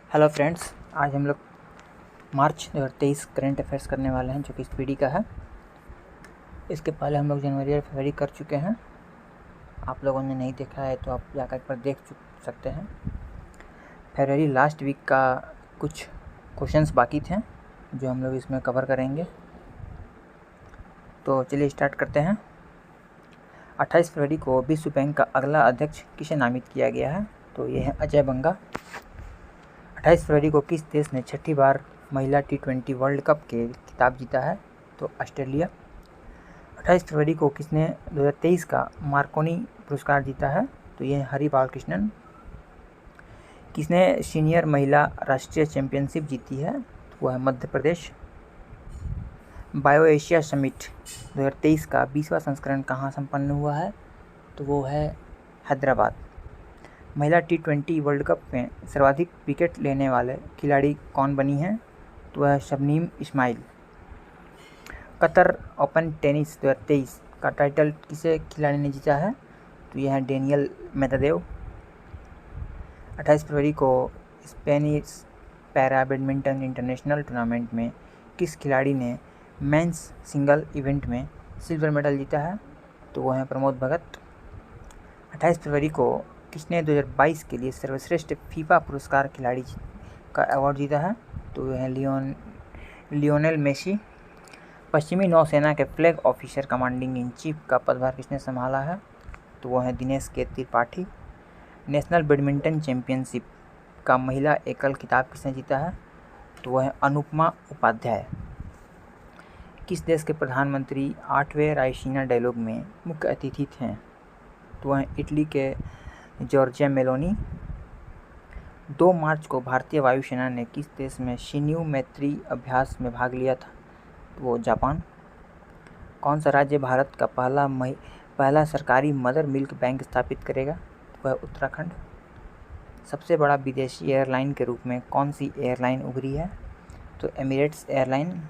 Hello friends, आज हम लोग मार्च 2023 करंट अफेयर्स करने वाले हैं जो कि इस पीढ़ी का है। इसके पहले हम लोग जनवरी और फरवरी कर चुके हैं। आप लोगों ने नहीं देखा है तो आप जाकर एक बार देख सकते हैं। फरवरी लास्ट वीक का कुछ क्वेश्चंस बाकी थे जो हम लोग इसमें कवर करेंगे। तो चलिए स्टार्ट करते हैं। 28 फरवरी को विश्व बैंक का अगला अध्यक्ष किसे नामित किया गया है? तो ये है अजय बंगा। 28 फरवरी को किस देश ने छठी बार महिला T20 वर्ल्ड कप के खिताब जीता है? तो ऑस्ट्रेलिया। 28 फरवरी को किसने 2023 का मार्कोनी पुरस्कार जीता है? तो ये हरि बालकृष्णन। किसने सीनियर महिला राष्ट्रीय चैंपियनशिप जीती है? तो वह है Madhya Pradesh. Bio Asia summit 2023 का 20वां संस्करण कहाँ संपन्न हुआ है? तो वो है हैदराबाद। महिला T20 वर्ल्ड कप में सर्वाधिक विकेट लेने वाले खिलाड़ी कौन बनी हैं? तो वह Shabnim Ismail. Qatar open tennis 2023 का टाइटल किसे खिलाड़ी ने जीता है? तो यह है डेनियल मेदवेदेव। 28 फरवरी को Spanish para badminton international tournament में किस खिलाड़ी ने मेंस सिंगल इवेंट में सिल्वर मेडल जीता है? तो वह है प्रमोद भगत। 28 फरवरी को किसने 2022 के लिए सर्वश्रेष्ठ फीफा पुरस्कार खिलाड़ी का अवार्ड जीता है? तो वह है लियोनेल मेसी। पश्चिमी नौसेना के flag officer commanding in chief का पदभार किसने संभाला है? तो वह है दिनेश के त्रिपाठी। नेशनल बैडमिंटन चैंपियनशिप का महिला एकल खिताब किसने जीता है? तो वह है अनुपमा उपाध्याय। किस देश के प्रधानमंत्री 8वें रायसीना डायलॉग में मुख्य अतिथि थे? तो वह इटली के जॉर्जिया मेलोनी। 2 मार्च को भारतीय वायुसेना ने किस देश में शिन्यू मैत्री अभ्यास में भाग लिया था? तो वो जापान। कौन सा राज्य भारत का पहला सरकारी मदर मिल्क बैंक स्थापित करेगा? तो वह उत्तराखंड। सबसे बड़ा विदेशी एयरलाइन के रूप में कौन सी एयरलाइन उभरी है? तो एमिरेट्स एयरलाइन।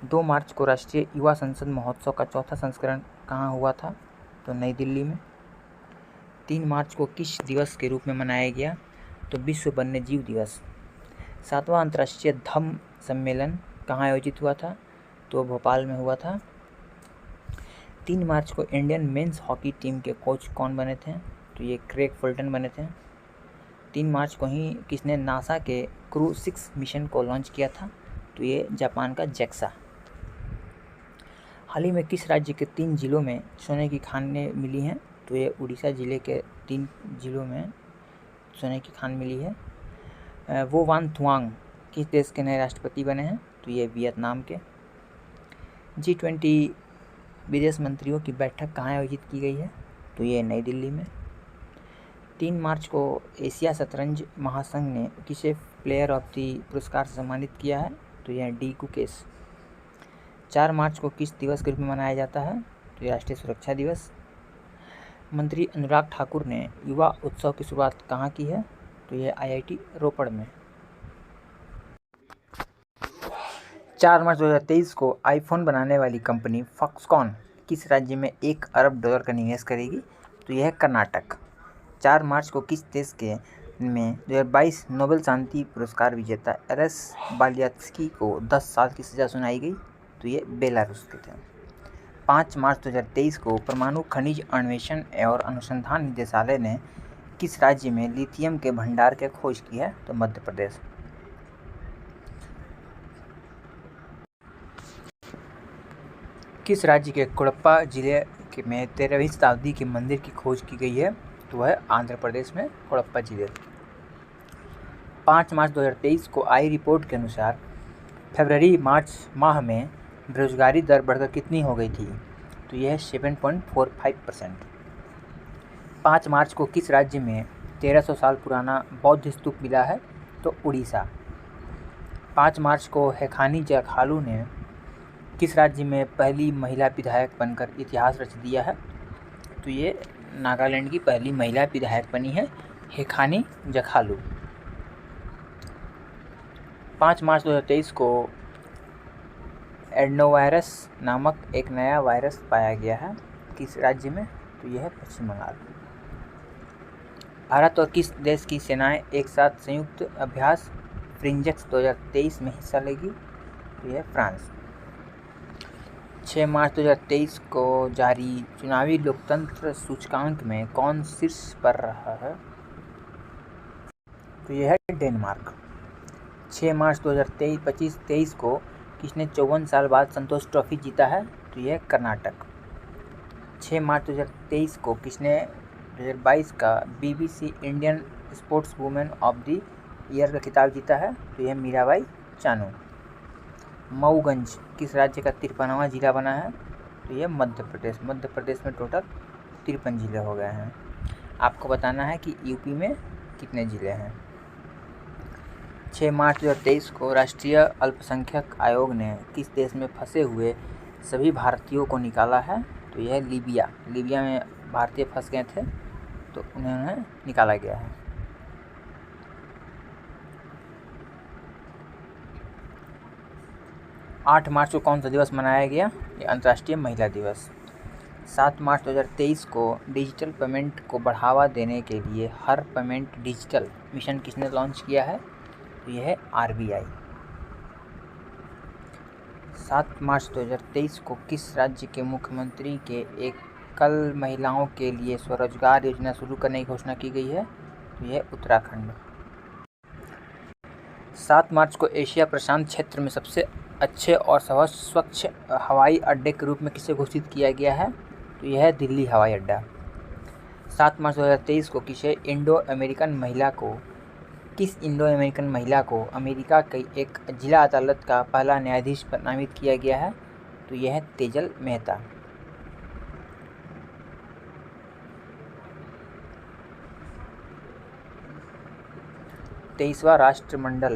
2 मार्च को राष्ट्रीय युवा संसद महोत्सव का चौथा संस्करण कहाँ हुआ था? तो नई दिल्ली में। 3 मार्च को किस दिवस के रूप में मनाया गया? तो विश्व वन्यजीव दिवस। 7वां अंतर्राष्ट्रीय धम्म सम्मेलन कहाँ आयोजित हुआ था? तो भोपाल में हुआ था। 3 मार्च को इंडियन मेंस हॉकी टीम के कोच कौन बने थे? तो ये क्रेग फुलटन बने थे। 3 मार्च को ही किसने नासा के क्रू 6 मिशन को लॉन्च किया था? तो ये जापान का जैक्सा। हाल ही में किस राज्य के 3 जिलों में सोने की खानें मिली हैं? तो ये उड़ीसा जिले के 3 जिलों में सोने की खान मिली है। वो वान थुआंग किस देश के नए राष्ट्रपति बने हैं? तो ये वियतनाम के। G20 विदेश मंत्रियों की बैठक कहाँ आयोजित की गई है? तो ये नई दिल्ली में। 3 मार्च को एशिया शतरंज महासंघ ने किसे प्लेयर ऑफ द पुरस्कार से सम्मानित किया है? तो यह डी गुकेश। 4 मार्च को किस दिवस के रूप में मनाया जाता है? तो ये राष्ट्रीय सुरक्षा दिवस। मंत्री अनुराग ठाकुर ने युवा उत्सव की शुरुआत कहाँ की है? तो यह IIT रोपड़ में। 4 मार्च 2023 को आईफोन बनाने वाली कंपनी फॉक्सकॉन किस राज्य में $1 अरब का निवेश करेगी? तो यह है कर्नाटक। 4 मार्च को किस देश के में 2022 नोबेल शांति पुरस्कार विजेता एलेस बालियात्स्की को 10 साल की सजा सुनाई गई? तो ये बेलारूस के थे। 5 मार्च 2023 को परमाणु खनिज अन्वेषण और अनुसंधान निदेशालय ने किस राज्य में लिथियम के भंडार की खोज की है? तो मध्य प्रदेश। किस राज्य के कोडप्पा जिले में 13वीं शताब्दी के मंदिर की खोज की गई है? तो वह आंध्र प्रदेश में कोडप्पा जिले। 5 मार्च 2023 को आई रिपोर्ट के अनुसार फरवरी मार्च माह में बेरोजगारी दर बढ़कर कितनी हो गई थी? तो यह 7.45%। 5 मार्च को किस राज्य में 1300 साल पुराना बौद्ध स्तूप मिला है? तो उड़ीसा। 5 मार्च को हेखानी जखालू ने किस राज्य में पहली महिला विधायक बनकर इतिहास रच दिया है? तो ये नागालैंड की पहली महिला विधायक बनी है हेखानी जखालू। 5 मार्च 2023 को एडनोवायरस नामक एक नया वायरस पाया गया है किस राज्य में? तो यह है पश्चिम बंगाल। भारत और किस देश की सेनाएं एक साथ संयुक्त अभ्यास फ्रिंजेक्स 2023 में हिस्सा लेगी? तो यह फ्रांस। 6 मार्च 2023 को जारी चुनावी लोकतंत्र सूचकांक में कौन शीर्ष पर रहा है? तो यह है डेनमार्क। 6 मार्च 2023 को किसने 54 साल बाद संतोष ट्रॉफी जीता है? तो यह कर्नाटक। 6 मार्च 2023 को किसने 2022 का BBC Indian sports women of the year का खिताब जीता है? तो यह मीराबाई चानू। मऊगंज किस राज्य का 53वां जिला बना है? तो यह मध्य प्रदेश। मध्य प्रदेश में टोटल 53 जिले हो गए हैं। आपको बताना है कि यूपी में कितने जिले हैं। 6 मार्च 2023 को राष्ट्रीय अल्पसंख्यक आयोग ने किस देश में फंसे हुए सभी भारतीयों को निकाला है? तो यह लीबिया। लीबिया में भारतीय फंस गए थे तो उन्हें निकाला गया है। 8 मार्च को कौन सा दिवस मनाया गया? ये अंतर्राष्ट्रीय महिला दिवस। 7 मार्च 2023 को डिजिटल पेमेंट को बढ़ावा देने के लिए हर पेमेंट डिजिटल मिशन किसने लॉन्च किया है? तो यह है RBI। 7 मार्च 2023 को किस राज्य के मुख्यमंत्री के एकल महिलाओं के लिए स्वरोजगार योजना शुरू करने की घोषणा की गई है? तो यह उत्तराखंड। 7 मार्च को एशिया प्रशांत क्षेत्र में सबसे अच्छे और स्वच्छ हवाई अड्डे के रूप में किसे घोषित किया गया है? तो यह है दिल्ली हवाई अड्डा। 7 मार्च 2023 को किस इंडो अमेरिकन महिला को अमेरिका की एक जिला अदालत का पहला न्यायाधीश नामित किया गया है? तो यह है तेजल मेहता। तेईसवां राष्ट्रमंडल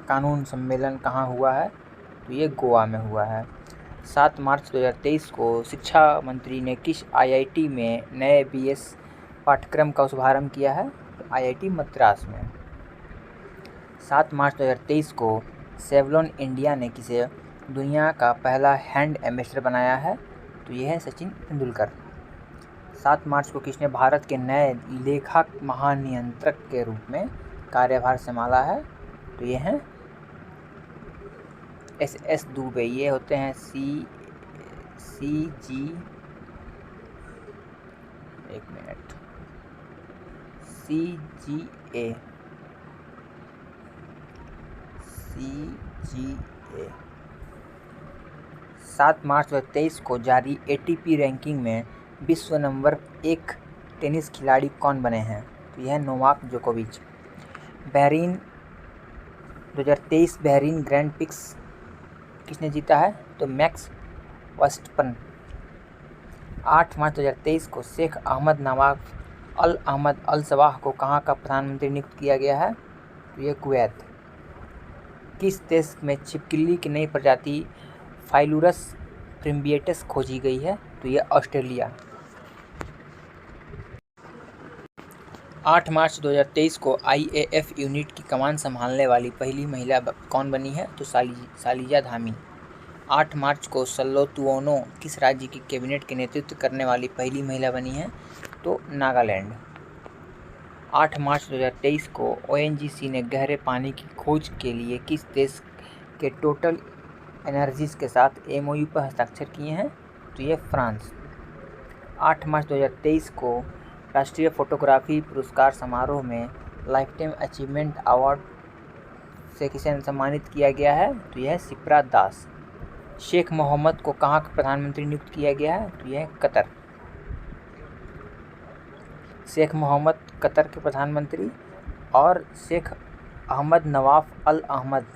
कानून सम्मेलन कहाँ हुआ है? तो ये गोवा में हुआ है। 7 मार्च 2023 को शिक्षा मंत्री ने किस IIT में नए BS पाठ्यक्रम का शुभारंभ किया है? तो IIT मद्रास में। 7 मार्च 2023 को सेवलॉन इंडिया ने किसे दुनिया का पहला हैंड एम्बेसडर बनाया है? तो यह है सचिन तेंदुलकर। 7 मार्च को किसने भारत के नए लेखा महानियंत्रक के रूप में कार्यभार संभाला है? तो ये हैं SS दुबे। ये होते हैं CG CGA 7 मार्च 2023 को जारी ATP रैंकिंग में विश्व नंबर 1 टेनिस खिलाड़ी कौन बने हैं? तो यह नोवाक जोकोविच। बहरीन 2023 बहरीन ग्रैंड प्रिक्स किसने जीता है? तो मैक्स वर्स्टपन। 8 मार्च 2023 को शेख अहमद नवाफ अल अहमद अल सबाह को कहाँ का प्रधानमंत्री नियुक्त किया गया है? तो ये कुवैत। किस देश में छिपकली की नई प्रजाति फाइलुरस प्रिम्बिएटस खोजी गई है? तो ये ऑस्ट्रेलिया। 8 मार्च 2023 को IAF यूनिट की कमान संभालने वाली पहली महिला कौन बनी है? तो सालिजा धामी। 8 मार्च को सल्लो तुओनो किस राज्य की कैबिनेट के नेतृत्व करने वाली पहली महिला बनी है? तो नागालैंड। 8 मार्च 2023 को ONGC ने गहरे पानी की खोज के लिए किस देश के टोटल एनर्जीज के साथ MOU पर हस्ताक्षर किए हैं? तो ये फ्रांस। 8 मार्च 2023 को राष्ट्रीय फोटोग्राफी पुरस्कार समारोह में लाइफटाइम अचीवमेंट अवार्ड से किसे सम्मानित किया गया है? तो यह शिप्रा दास। शेख मोहम्मद को कहाँ का प्रधानमंत्री नियुक्त किया गया है? तो यह कतर। शेख मोहम्मद कतर के प्रधानमंत्री और शेख अहमद नवाफ अल अहमद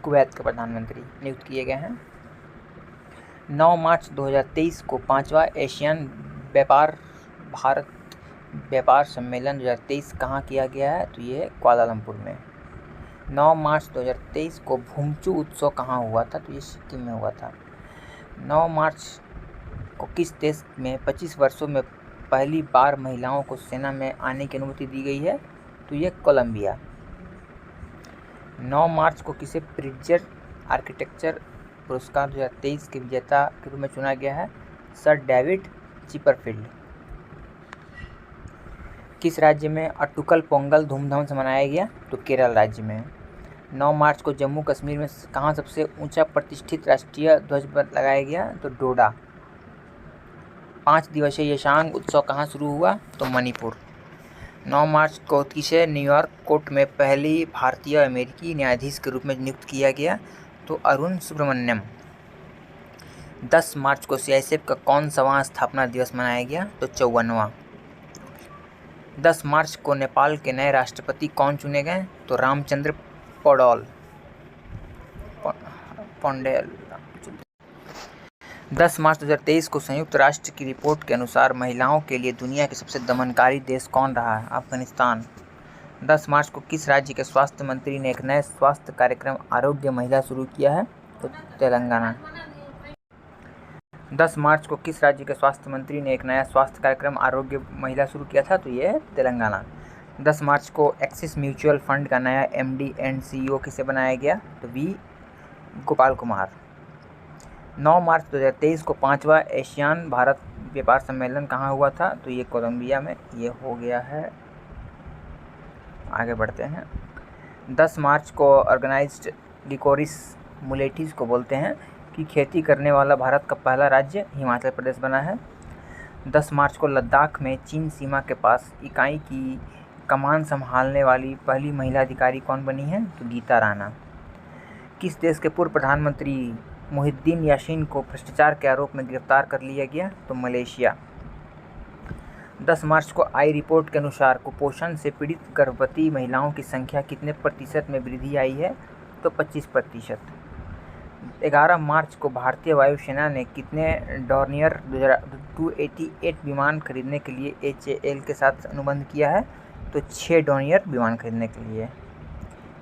कुवैत के प्रधानमंत्री नियुक्त किए गए हैं। 9 मार्च 2023 को 5वां एशियन भारत व्यापार सम्मेलन 2023 कहाँ किया गया है? तो ये कुआलालंपुर में। 9 मार्च 2023 को भूमचू उत्सव कहाँ हुआ था? तो ये सिक्किम में हुआ था। 9 मार्च को किस देश में 25 वर्षों में पहली बार महिलाओं को सेना में आने की अनुमति दी गई है? तो ये कोलंबिया। 9 मार्च को किसे प्रिट्जर आर्किटेक्चर पुरस्कार 2023 के विजेता के रूप में चुना गया है? Sir David Chipperfield. किस राज्य में अट्टुकल पोंगल धूमधाम से मनाया गया? तो केरल राज्य में। 9 मार्च को जम्मू कश्मीर में कहाँ सबसे ऊंचा प्रतिष्ठित राष्ट्रीय ध्वज लगाया गया? तो डोडा। 5 दिवसीय यशांग उत्सव कहाँ शुरू हुआ? तो मणिपुर। 9 मार्च को किसे न्यूयॉर्क कोर्ट में पहली भारतीय अमेरिकी न्यायाधीश के रूप में नियुक्त किया गया? तो अरुण सुब्रमण्यम। 10 मार्च को सीआईएसएफ का कौन सावां स्थापना दिवस मनाया गया? तो 54वां। 10 मार्च को नेपाल के नए राष्ट्रपति कौन चुने गए? तो रामचंद्र पौडेल। 10 मार्च 2023 को संयुक्त राष्ट्र की रिपोर्ट के अनुसार महिलाओं के लिए दुनिया के सबसे दमनकारी देश कौन रहा है? अफगानिस्तान। 10 मार्च को किस राज्य के स्वास्थ्य मंत्री ने एक नया स्वास्थ्य कार्यक्रम आरोग्य महिला शुरू किया है? तो तेलंगाना। 10 मार्च को किस राज्य के स्वास्थ्य मंत्री ने एक नया स्वास्थ्य कार्यक्रम आरोग्य महिला शुरू किया था? तो ये तेलंगाना। 10 मार्च को एक्सिस म्यूचुअल फंड का नया एमडी एंड सीईओ किसे बनाया गया? तो वी गोपाल कुमार। 9 मार्च 2023 को 5वां एशियान भारत व्यापार सम्मेलन कहाँ हुआ था? तो ये कोलंबिया में ये हो गया है। आगे बढ़ते हैं। 10 मार्च को ऑर्गेनाइज्ड लिकोरिस मुलेटिस को बोलते हैं कि खेती करने वाला भारत का पहला राज्य हिमाचल प्रदेश बना है। 10 मार्च को लद्दाख में चीन सीमा के पास इकाई की कमान संभालने वाली पहली महिला अधिकारी कौन बनी है? तो गीता राणा। किस देश के पूर्व प्रधानमंत्री मुहिद्दीन यासीन को भ्रष्टाचार के आरोप में गिरफ्तार कर लिया गया? तो मलेशिया। 10 मार्च को आई रिपोर्ट के अनुसार कुपोषण से पीड़ित गर्भवती महिलाओं की संख्या कितने प्रतिशत में वृद्धि आई है? तो 25%। 11 मार्च को भारतीय वायुसेना ने कितने डॉर्नियर 288 विमान खरीदने के लिए HAL के साथ अनुबंध किया है? तो 6 डॉर्नियर विमान खरीदने के लिए।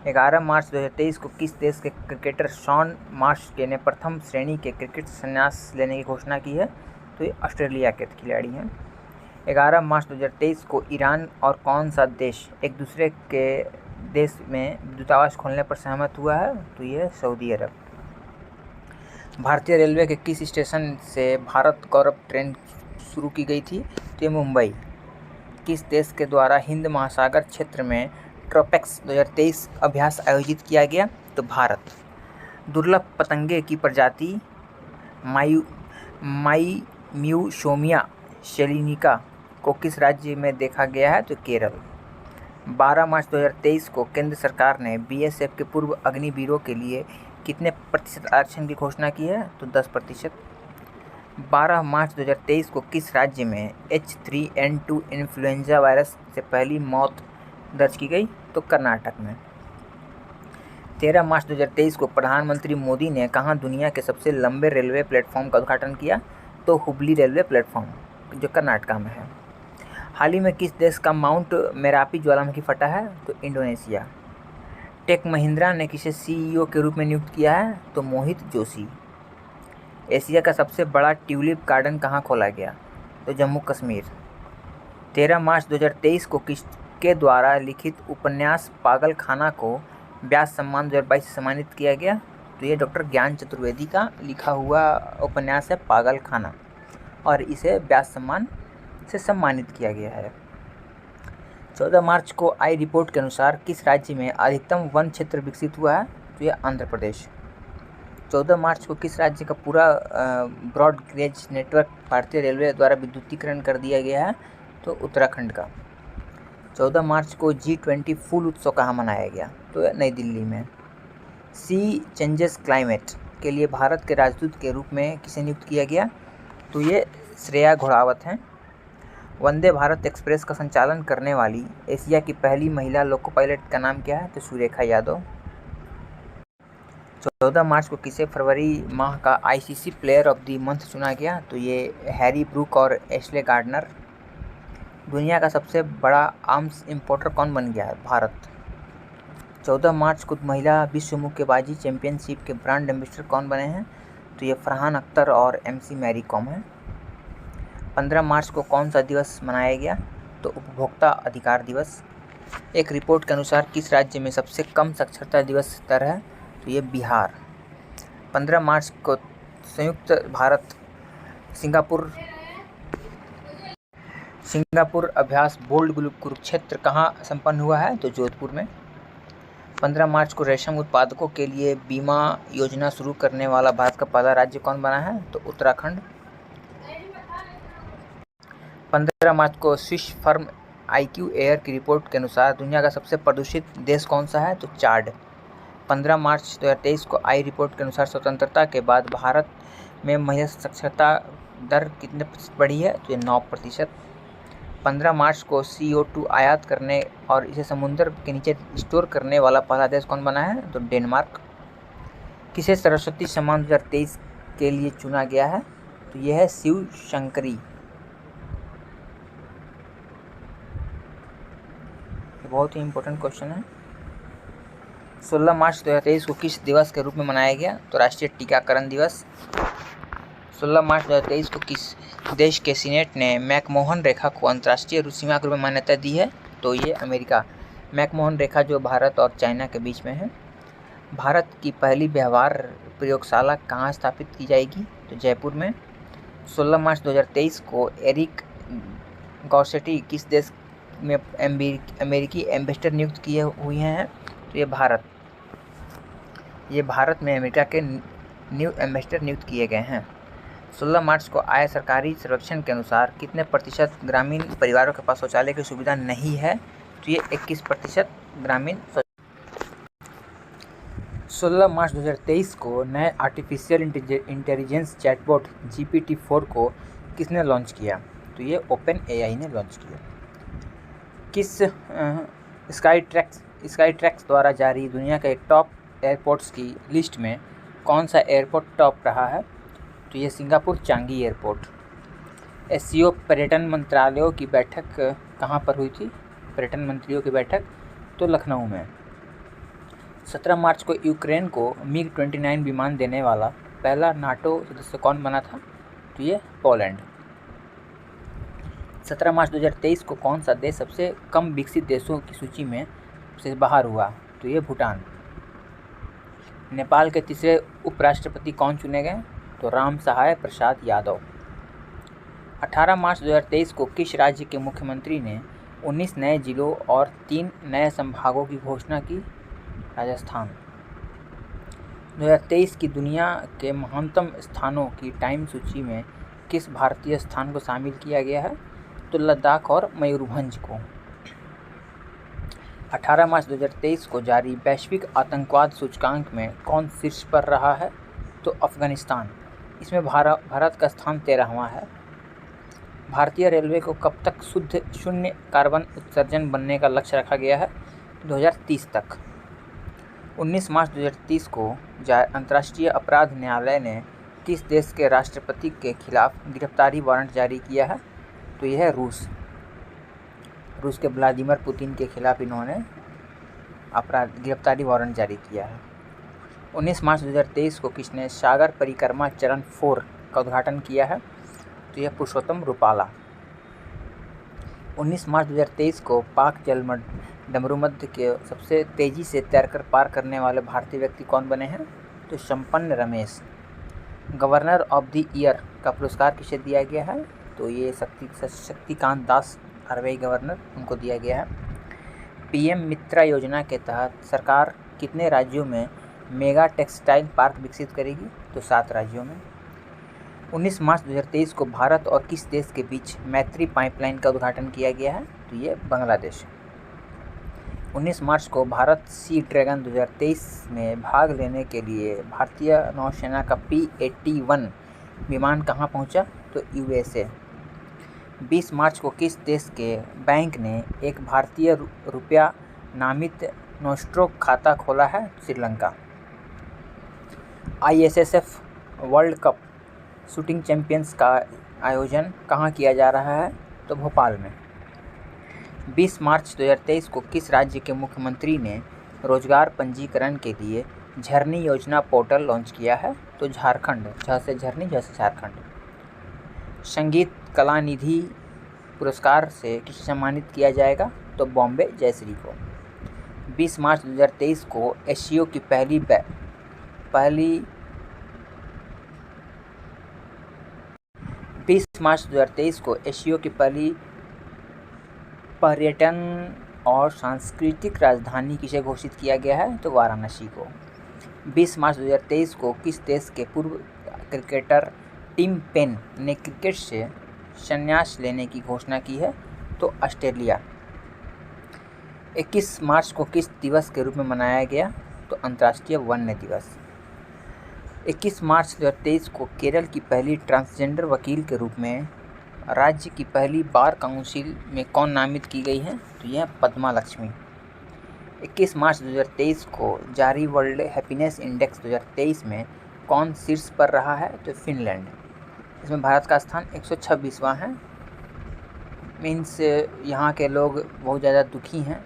11 मार्च 2023 को किस देश के क्रिकेटर शॉन मार्श ने प्रथम श्रेणी के क्रिकेट संन्यास लेने की घोषणा की है? तो ये ऑस्ट्रेलिया के खिलाड़ी हैं। 11 मार्च 2023 को ईरान और कौन सा देश एक दूसरे के देश में दूतावास खोलने पर सहमत हुआ है? तो ये सऊदी अरब। भारतीय रेलवे के किस स्टेशन से भारत गौरव ट्रेन शुरू की गई थी? तो ये मुंबई। किस देश के द्वारा हिंद महासागर क्षेत्र में ट्रोपेक्स 2023 अभ्यास आयोजित किया गया? तो भारत। दुर्लभ पतंगे की प्रजाति माईम्यूसोमिया सेलिनिका को किस राज्य में देखा गया है? तो केरल। 12 मार्च 2023 को केंद्र सरकार ने बीएसएफ के पूर्व अग्निवीरों के लिए कितने प्रतिशत आरक्षण की घोषणा की है? तो 10%। 12 मार्च 2023 को किस राज्य में H3N2 इन्फ्लुएंजा वायरस से पहली मौत दर्ज की गई? तो कर्नाटक में। 13 मार्च 2023 को प्रधानमंत्री मोदी ने कहाँ दुनिया के सबसे लंबे रेलवे प्लेटफॉर्म का उद्घाटन किया? तो हुबली रेलवे प्लेटफॉर्म जो कर्नाटका में है। हाल ही में किस देश का माउंट मेरापी ज्वालामुखी फटा है? तो इंडोनेशिया। टेक महिंद्रा ने किसे सीईओ के रूप में नियुक्त किया है? तो मोहित जोशी। एशिया का सबसे बड़ा ट्यूलिप गार्डन कहाँ खोला गया? तो जम्मू कश्मीर। 13 मार्च 2023 को किसके द्वारा लिखित उपन्यास पागल खाना को व्यास सम्मान 2022 से सम्मानित किया गया? तो ये डॉक्टर ज्ञान चतुर्वेदी का लिखा हुआ उपन्यास है पागल खाना, और इसे व्यास सम्मान से सम्मानित किया गया है। 14 मार्च को आई रिपोर्ट के अनुसार किस राज्य में अधिकतम वन क्षेत्र विकसित हुआ है? तो यह आंध्र प्रदेश। 14 मार्च को किस राज्य का पूरा ब्रॉड गेज नेटवर्क भारतीय रेलवे द्वारा विद्युतीकरण कर दिया गया है? तो उत्तराखंड का। 14 मार्च को G20 फूल उत्सव कहाँ मनाया गया? तो नई दिल्ली में। सी चेंजेस क्लाइमेट के लिए भारत के राजदूत के रूप में किसे नियुक्त किया गया? तो ये श्रेया घोड़ावत हैं। वंदे भारत एक्सप्रेस का संचालन करने वाली एशिया की पहली महिला लोको पायलट का नाम क्या है? तो सुरेखा यादव। 14 मार्च को किसे फरवरी माह का ICC player of the month चुना गया? तो ये हैरी ब्रूक और एशले गार्डनर। दुनिया का सबसे बड़ा आर्म्स इंपोर्टर कौन बन गया है? भारत। 14 मार्च को महिला विश्व मुक्केबाजी चैंपियनशिप के ब्रांड एम्बेसडर कौन बने हैं? तो ये फरहान अख्तर और MC मैरी कॉम हैं। 15 मार्च को कौन सा दिवस मनाया गया? तो उपभोक्ता अधिकार दिवस। एक रिपोर्ट के अनुसार किस राज्य में सबसे कम साक्षरता दिवस दर है? तो ये बिहार। 15 मार्च को सिंगापुर अभ्यास बोल्ड कुरुक्षेत्र कहाँ संपन्न हुआ है? तो जोधपुर में। 15 मार्च को रेशम उत्पादकों के लिए बीमा योजना शुरू करने वाला भारत का पहला राज्य कौन बना है? तो उत्तराखंड। 15 मार्च को स्विस फर्म IQ एयर की रिपोर्ट के अनुसार दुनिया का सबसे प्रदूषित देश कौन सा है? तो चाड। 15 मार्च 2023 को आई रिपोर्ट के अनुसार स्वतंत्रता के बाद भारत में महिला साक्षरता दर कितने प्रतिशत बढ़ी है? तो ये 9%। 15 मार्च को CO2 आयात करने और इसे समुद्र के नीचे स्टोर करने वाला पहला देश कौन बना है? तो डेनमार्क। किसे सरस्वती सम्मान 2023 के लिए चुना गया है? तो यह है शिव शंकरी। बहुत ही इम्पोर्टेंट क्वेश्चन है। 16 मार्च 2023 को किस दिवस के रूप में मनाया गया? तो राष्ट्रीय टीकाकरण दिवस। 16 मार्च 2023 को किस देश के सीनेट ने मैकमोहन रेखा को अंतर्राष्ट्रीय सीमा के रूप में मान्यता दी है? तो ये अमेरिका। मैकमोहन रेखा जो भारत और चाइना के बीच में है। भारत की पहली व्यवहार प्रयोगशाला कहाँ स्थापित की जाएगी? तो जयपुर में। 16 मार्च 2023 को एरिक गॉर्सेटी किस देश में अमेरिकी एम्बेसडर नियुक्त किए हुए हैं? तो ये भारत में अमेरिका के न्यू एम्बेसडर नियुक्त किए गए हैं। 16 मार्च को आए सरकारी सर्वेक्षण के अनुसार कितने प्रतिशत ग्रामीण परिवारों के पास शौचालय की सुविधा नहीं है? तो ये 21% ग्रामीण। 16 मार्च 2023 को नए आर्टिफिशियल इंटेलिजेंस चैटबॉट GPT-4 को किसने लॉन्च किया? तो ये OpenAI ने लॉन्च किया। किस स्काईट्रैक्स द्वारा जारी दुनिया के टॉप एयरपोर्ट्स की लिस्ट में कौन सा एयरपोर्ट टॉप रहा है? तो ये सिंगापुर चांगी एयरपोर्ट। SCO पर्यटन मंत्रालयों की बैठक कहाँ पर हुई थी? पर्यटन मंत्रियों की बैठक तो लखनऊ में। 17 मार्च को यूक्रेन को MiG-29 विमान देने वाला पहला नाटो सदस्य कौन बना था? तो ये पोलैंड। 17 मार्च 2023 को कौन सा देश सबसे कम विकसित देशों की सूची में से बाहर हुआ? तो ये भूटान। नेपाल के तीसरे उपराष्ट्रपति कौन चुने गए? तो राम सहाय प्रसाद यादव। 18 मार्च 2023 को किस राज्य के मुख्यमंत्री ने 19 नए जिलों और 3 नए संभागों की घोषणा की? राजस्थान। 2023 की दुनिया के महानतम स्थानों की टाइम सूची में किस भारतीय स्थान को शामिल किया गया है? तो लद्दाख और मयूरभंज को। 18 मार्च 2023 को जारी वैश्विक आतंकवाद सूचकांक में कौन शीर्ष पर रहा है? तो अफगानिस्तान। इसमें भारत का स्थान 13वां है। भारतीय रेलवे को कब तक शुद्ध शून्य कार्बन उत्सर्जन बनने का लक्ष्य रखा गया है? 2030 तक। 19 मार्च 2030 को अंतर्राष्ट्रीय अपराध न्यायालय ने किस देश के राष्ट्रपति के खिलाफ गिरफ्तारी वारंट जारी किया है? तो यह है रूस के व्लादिमीर पुतिन के खिलाफ इन्होंने गिरफ्तारी वारंट जारी किया है। 19 मार्च 2023 को किसने सागर परिक्रमा चरण 4 का उद्घाटन किया है? तो यह पुरुषोत्तम रूपाला। 19 मार्च 2023 को पाक डमरूमध्य के सबसे तेज़ी से तैरकर पार करने वाले भारतीय व्यक्ति कौन बने हैं? तो संपन्न Ramesh. Governor of the year का पुरस्कार किसे दिया गया है? तो ये शक्तिकांत दास RBI गवर्नर, उनको दिया गया है। PM मित्रा योजना के तहत सरकार कितने राज्यों में मेगा टेक्सटाइल पार्क विकसित करेगी? तो 7 राज्यों में। 19 मार्च 2023 को भारत और किस देश के बीच मैत्री पाइपलाइन का उद्घाटन किया गया है? तो ये बांग्लादेश। 19 मार्च को भारत सी ड्रैगन 2023 में भाग लेने के लिए भारतीय नौसेना का P-81 विमान कहाँ पहुँचा? तो USA। 20 मार्च को किस देश के बैंक ने एक भारतीय रुपया नामित नोस्ट्रो खाता खोला है? Sri Lanka. ISSF world cup shooting champions का आयोजन कहाँ किया जा रहा है? तो भोपाल में। 20 मार्च 2023 को किस राज्य के मुख्यमंत्री ने रोजगार पंजीकरण के लिए झरनी योजना पोर्टल लॉन्च किया है? तो झारखंड। झ से झरनी, झ से झारखंड। संगीत कला निधि पुरस्कार से किसे सम्मानित किया जाएगा? तो बॉम्बे जयश्री को। 20 मार्च 2023 को SCO की पहली 20 मार्च 2023 को SCO की पहली पर्यटन और सांस्कृतिक राजधानी किसे घोषित किया गया है? तो वाराणसी को। 20 मार्च 2023 को किस देश के पूर्व क्रिकेटर टिम पेन ने क्रिकेट से संन्यास लेने की घोषणा की है? तो ऑस्ट्रेलिया। 21 मार्च को किस दिवस के रूप में मनाया गया? तो अंतर्राष्ट्रीय वन्य दिवस। 21 मार्च 2023 को केरल की पहली ट्रांसजेंडर वकील के रूप में राज्य की पहली बार काउंसिल में कौन नामित की गई है? तो यह पद्मा लक्ष्मी। 21 मार्च 2023 को जारी वर्ल्ड हैप्पीनेस इंडेक्स 2023 में कौन शीर्ष पर रहा है? तो फिनलैंड। इसमें भारत का स्थान 126वां है। मीन्स यहाँ के लोग बहुत ज़्यादा दुखी हैं।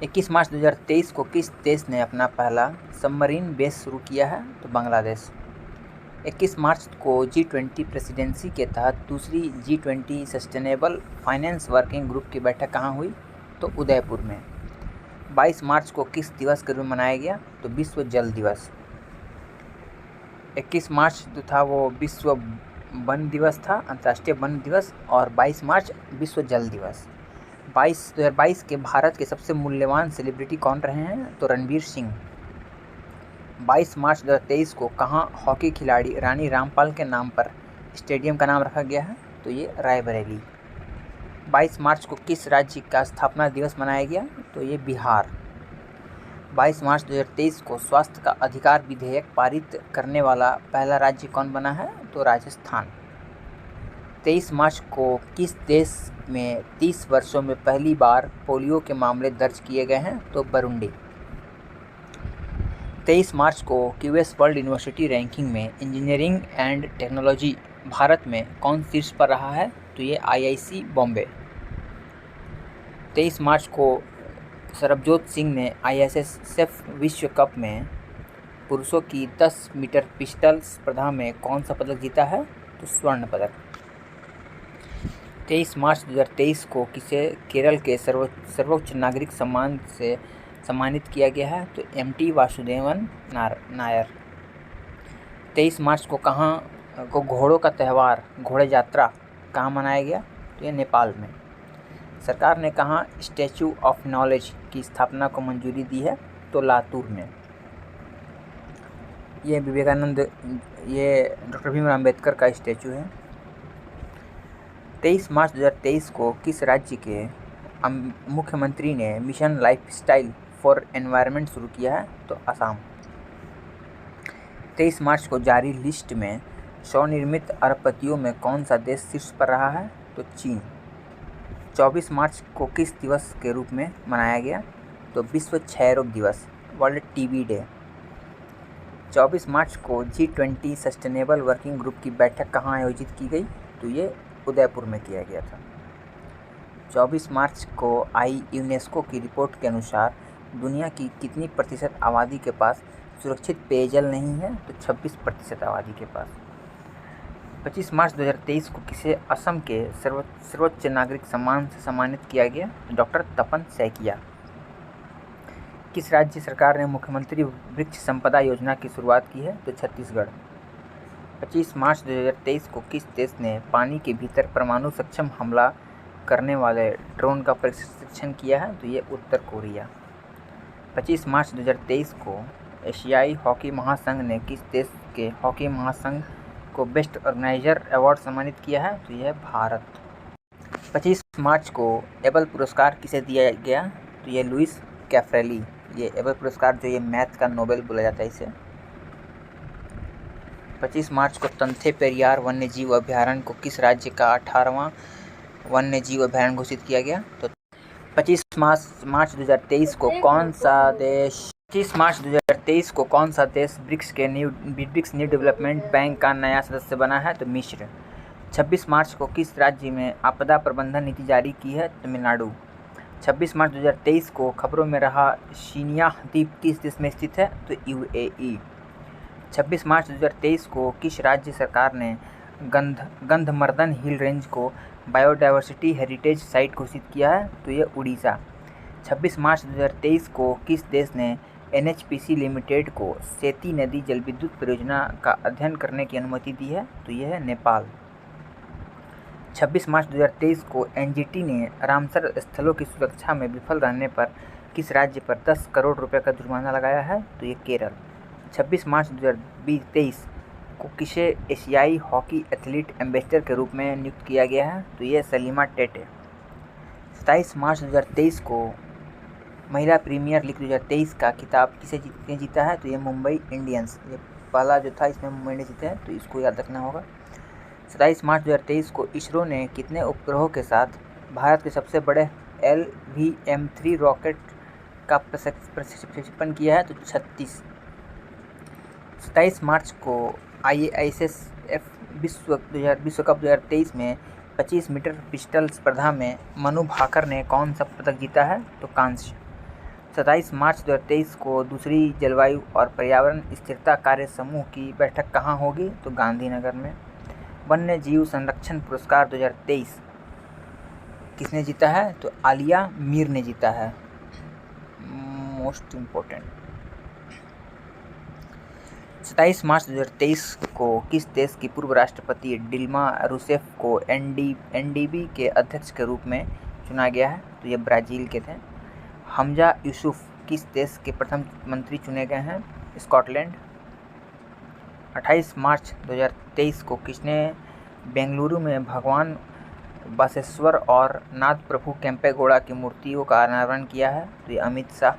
21 मार्च 2023 को किस देश ने अपना पहला सबमरीन बेस शुरू किया है? तो बांग्लादेश। 21 मार्च को G20 प्रेसिडेंसी के तहत दूसरी G20 sustainable finance working group की बैठक कहाँ हुई? तो उदयपुर में। 22 मार्च को किस दिवस के रूप में मनाया गया? तो विश्व जल दिवस। 21 मार्च जो था वो विश्व वन दिवस था, अंतर्राष्ट्रीय वन दिवस, और 22 मार्च विश्व जल दिवस। 2022 के भारत के सबसे मूल्यवान सेलिब्रिटी कौन रहे हैं? तो रणवीर सिंह। 22 मार्च 2023 को कहाँ हॉकी खिलाड़ी रानी रामपाल के नाम पर स्टेडियम का नाम रखा गया है? तो ये रायबरेली। 22 मार्च को किस राज्य का स्थापना दिवस मनाया गया? तो ये बिहार। 22 मार्च 2023 को स्वास्थ्य का अधिकार विधेयक पारित करने वाला पहला राज्य कौन बना है? तो राजस्थान। 23 मार्च को किस देश में 30 वर्षों में पहली बार पोलियो के मामले दर्ज किए गए हैं? तो बुरुंडी। 23 मार्च को क्यूएस वर्ल्ड यूनिवर्सिटी रैंकिंग में इंजीनियरिंग एंड टेक्नोलॉजी भारत में कौन शीर्ष पर रहा है? तो ये आईआईसी बॉम्बे। 23 मार्च को सरबजोत सिंह ने आईएसएसएफ विश्व कप में पुरुषों की 10 मीटर पिस्टल स्पर्धा में कौन सा पदक जीता है? तो स्वर्ण पदक। 23 मार्च 2023 को किसे केरल के सर्वोच्च नागरिक सम्मान से सम्मानित किया गया है? तो एमटी वासुदेवन नायर। 23 मार्च को कहाँ को घोड़ों का त्यौहार घोड़े यात्रा कहाँ मनाया गया? तो ये नेपाल में। सरकार ने कहाँ स्टैचू ऑफ नॉलेज की स्थापना को मंजूरी दी है? तो लातूर में। ये विवेकानंद, ये डॉक्टर भीमराव अम्बेडकर का स्टैचू है। 23 मार्च 2023 को किस राज्य के मुख्यमंत्री ने मिशन लाइफस्टाइल फॉर एनवायरनमेंट शुरू किया है? तो असम। 23 मार्च को जारी लिस्ट में स्वनिर्मित अरबपतियों में कौन सा देश शीर्ष पर रहा है? तो चीन। 24 मार्च को किस दिवस के रूप में मनाया गया? तो विश्व क्षय रोग दिवस, वर्ल्ड टीबी डे। 24 मार्च को G20 सस्टेनेबल वर्किंग ग्रुप की बैठक कहाँ आयोजित की गई? तो ये उदयपुर में किया गया था। 24 मार्च को आई यूनेस्को की रिपोर्ट के अनुसार दुनिया की कितनी प्रतिशत आबादी के पास सुरक्षित पेयजल नहीं है? तो 26% आबादी के पास। 25 मार्च 2023 को किसे असम के सर्वोच्च नागरिक सम्मान से सम्मानित किया गया? डॉक्टर तपन सैकिया। किस राज्य सरकार ने मुख्यमंत्री वृक्ष संपदा योजना की शुरुआत की है? तो छत्तीसगढ़। 25 मार्च 2023 को किस देश ने पानी के भीतर परमाणु सक्षम हमला करने वाले ड्रोन का प्रशिक्षण किया है? तो ये उत्तर कोरिया। 25 मार्च 2023 को एशियाई हॉकी महासंघ ने किस देश के हॉकी महासंघ को बेस्ट ऑर्गेनाइजर अवार्ड सम्मानित किया है? तो यह भारत। 25 मार्च को एबल पुरस्कार किसे दिया गया? तो ये लुइस कैफ्रेली। ये एबल पुरस्कार जो ये मैथ का नोबेल बोला जाता है इसे। 25 मार्च को तंथे पेरियार वन्यजीव अभयारण्य को किस राज्य का 18वां वन्य जीव अभयारण्य घोषित किया गया? तो 25 मार्च 2023 को कौन सा देश 25 मार्च 2023 को कौन सा देश ब्रिक्स न्यू डेवलपमेंट बैंक का नया सदस्य बना है? तो मिस्र। 26 मार्च को किस राज्य में आपदा प्रबंधन नीति जारी की है? तमिलनाडु। 26 मार्च 2023 को खबरों में रहा शिनिया द्वीप किस देश में स्थित है? तो यूएई। 26 मार्च 2023 को किस राज्य सरकार ने गंधमर्दन हिल रेंज को बायोडायवर्सिटी हेरिटेज साइट घोषित किया है? तो ये उड़ीसा। 26 मार्च 2023 को किस देश ने एनएचपीसी लिमिटेड को सेती नदी जलविद्युत परियोजना का अध्ययन करने की अनुमति दी है? तो यह है नेपाल। 26 मार्च 2023 को एनजीटी ने रामसर स्थलों की सुरक्षा में विफल रहने पर किस राज्य पर 10 करोड़ रुपए का जुर्माना लगाया है? तो ये केरल। 26 मार्च 2023 को किसे एशियाई हॉकी एथलीट एम्बेसडर के रूप में नियुक्त किया गया है? तो ये सलीमा टेटे। 27 मार्च 2023 को महिला प्रीमियर लीग 2023 का खिताब किसने जीता है? तो ये मुंबई इंडियंस। ये पहला जो था इसमें मुंबई ने जीता है, तो इसको याद रखना होगा। 27 मार्च 2023 को इसरो ने कितने उपग्रहों के साथ भारत के सबसे बड़े LVM-3 रॉकेट का प्रक्षेपण किया है? तो 36। 27 मार्च को IASF विश्व कप 2023 में 25 मीटर पिस्टल स्पर्धा में मनु भाकर ने कौन सा पदक जीता है? तो कांस्य। 27 मार्च 2023 को दूसरी जलवायु और पर्यावरण स्थिरता कार्य समूह की बैठक कहाँ होगी? तो गांधीनगर में। वन्य जीव संरक्षण पुरस्कार 2023 किसने जीता है? तो आलिया मीर ने जीता है। Most important. 27 मार्च 2023 को किस देश की पूर्व राष्ट्रपति डिल्मा रूसेफ को NDB के अध्यक्ष के रूप में चुना गया है? तो ये ब्राज़ील के थे। हमजा यूसुफ किस देश के प्रथम मंत्री चुने गए हैं? स्कॉटलैंड। 28 मार्च 2023 को किसने बेंगलुरु में भगवान बसवेश्वर और नाथ प्रभु केम्पेगौड़ा की मूर्तियों का अनावरण किया है? तो ये अमित शाह।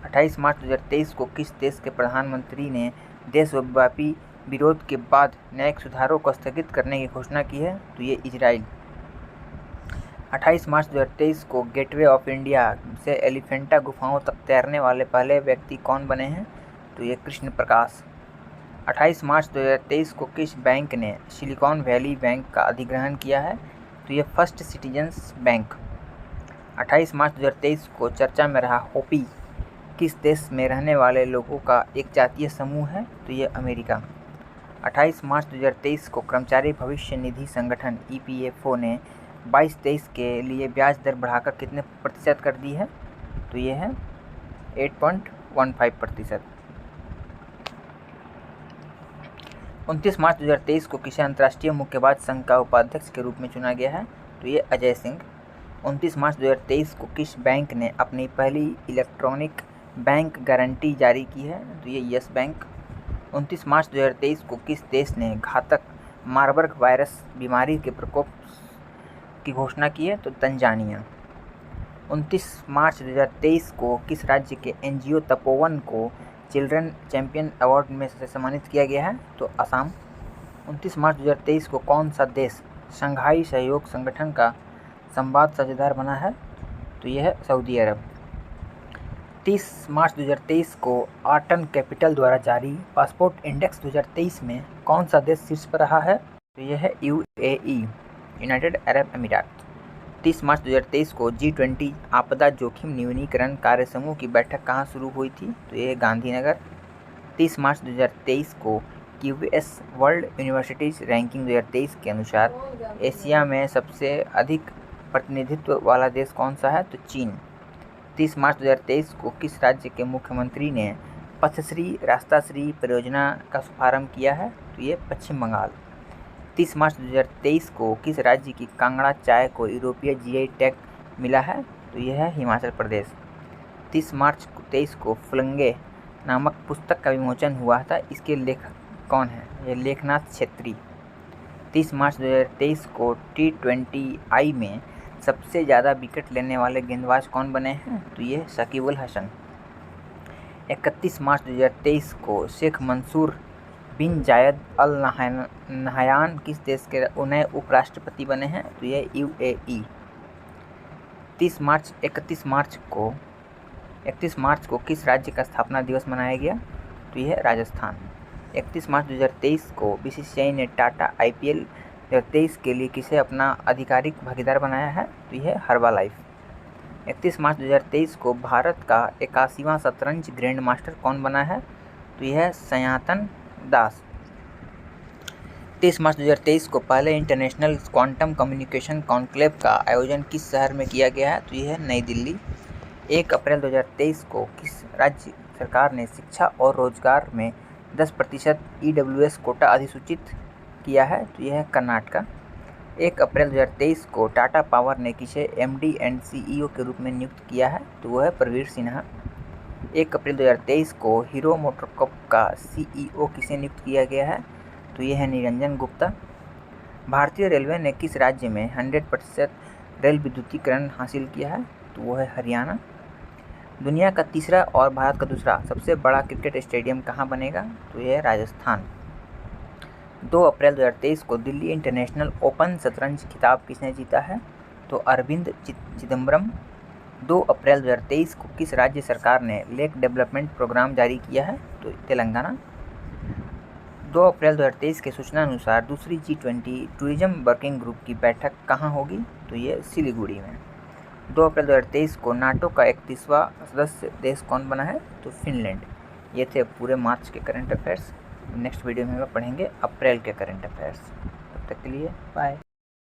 28 मार्च 2023 को किस देश के प्रधानमंत्री ने देशव्यापी विरोध के बाद न्यायिक सुधारों को स्थगित करने की घोषणा की है? तो ये इजराइल। 28 मार्च 2023 को गेटवे ऑफ इंडिया से एलिफेंटा गुफाओं तक तैरने वाले पहले व्यक्ति कौन बने हैं? तो ये कृष्ण प्रकाश। 28 मार्च 2023 को किस बैंक ने सिलिकॉन वैली बैंक का अधिग्रहण किया है? तो ये फर्स्ट सिटीजन्स बैंक। 28 मार्च 2023 को चर्चा में रहा होपी किस देश में रहने वाले लोगों का एक जातीय समूह है? तो ये अमेरिका। 28 मार्च 2023 को कर्मचारी भविष्य निधि संगठन EPFO ने 22-23 के लिए ब्याज दर बढ़ाकर कितने प्रतिशत कर दी है? तो ये है 8.15%। 29 मार्च 2023 को किसे अंतर्राष्ट्रीय मुक्केबाज संघ का उपाध्यक्ष के रूप में चुना गया है? तो ये अजय सिंह। 29 मार्च 2023 को किस बैंक ने अपनी पहली इलेक्ट्रॉनिक बैंक गारंटी जारी की है? तो ये यस बैंक। 29 मार्च 2023 को किस देश ने घातक मार्बर्ग वायरस बीमारी के प्रकोप की घोषणा की है? तो तंजानिया। 29 मार्च 2023 को किस राज्य के NGO तपोवन को चिल्ड्रन चैंपियन अवार्ड में से सम्मानित किया गया है? तो असम। 29 मार्च 2023 को कौन सा देश शंघाई सहयोग संगठन का संवाद साझेदार बना है? तो यह है सऊदी अरब। 30 मार्च 2023 को आर्टन कैपिटल द्वारा जारी पासपोर्ट इंडेक्स 2023 में कौन सा देश शीर्ष पर रहा है? तो यह है UAE, यूनाइटेड अरब अमीरात। 30 मार्च 2023 को G20 आपदा जोखिम न्यूनीकरण कार्य समूह की बैठक कहाँ शुरू हुई थी? तो ये गांधीनगर। 30 मार्च 2023 को QS वर्ल्ड यूनिवर्सिटीज रैंकिंग 2023 के अनुसार एशिया में सबसे अधिक प्रतिनिधित्व वाला देश कौन सा है? तो चीन। 30 मार्च 2023 को किस राज्य के मुख्यमंत्री ने पथश्री रास्ताश्री परियोजना का शुभारंभ किया है? तो ये पश्चिम बंगाल। 30 मार्च 2023 को किस राज्य की कांगड़ा चाय को यूरोपीय GI टैग मिला है? तो यह है हिमाचल प्रदेश। 30 मार्च 2023 को फुलंगे नामक पुस्तक का विमोचन हुआ था। इसके लेखक कौन है? यह लेखनाथ छेत्री। 30 मार्च 2023 को T20I में सबसे ज़्यादा विकेट लेने वाले गेंदबाज कौन बने हैं? तो ये शकीब उल हसन। 31 मार्च 2023 को शेख मंसूर बिन जायद अल नहयान किस देश के नए उपराष्ट्रपति बने हैं? तो ये UAE। 31 मार्च को किस राज्य का स्थापना दिवस मनाया गया? तो यह राजस्थान। 31 मार्च 2023 को BCCI ने टाटा IPL 2023 के लिए किसे अपना आधिकारिक भागीदार बनाया है? तो यह हर्बालाइफ। 31 मार्च 2023 को भारत का 81वां शतरंज ग्रैंड मास्टर कौन बना है? तो यह सयातन दास। 30 मार्च 2023 को पहले इंटरनेशनल क्वांटम कम्युनिकेशन कॉन्क्लेव का आयोजन किस शहर में किया गया है? तो यह है नई दिल्ली। 1 अप्रैल 2023 को किस राज्य सरकार ने शिक्षा और रोजगार में 10% EWS कोटा अधिसूचित किया है? तो यह है कर्नाटक। 1 अप्रैल 2023 को टाटा पावर ने किसे MD एंड CEO के रूप में नियुक्त किया है? तो वो है प्रवीर सिन्हा। 1 अप्रैल 2023 को हीरो मोटोकॉर्प का CEO किसे नियुक्त किया गया है? तो ये है निरंजन गुप्ता। भारतीय रेलवे ने किस राज्य में 100% रेल विद्युतीकरण हासिल किया है? तो वो है हरियाणा। दुनिया का तीसरा और भारत का दूसरा सबसे बड़ा क्रिकेट स्टेडियम कहाँ बनेगा? तो ये है राजस्थान। 2 अप्रैल 2023 को दिल्ली इंटरनेशनल ओपन शतरंज खिताब किसने जीता है? तो अरविंद चिदम्बरम। 2 अप्रैल 2023 को किस राज्य सरकार ने लेक डेवलपमेंट प्रोग्राम जारी किया है? तो तेलंगाना। 2 अप्रैल 2023 के सूचना अनुसार दूसरी G20 टूरिज्म वर्किंग ग्रुप की बैठक कहाँ होगी? तो ये सिलीगुड़ी में। 2 अप्रैल 2023 को नाटो का 31वां सदस्य देश कौन बना है? तो फिनलैंड। ये थे पूरे मार्च के करंट अफेयर्स। नेक्स्ट वीडियो में हम पढ़ेंगे अप्रैल के करंट अफेयर्स। तब तक के लिए बाय।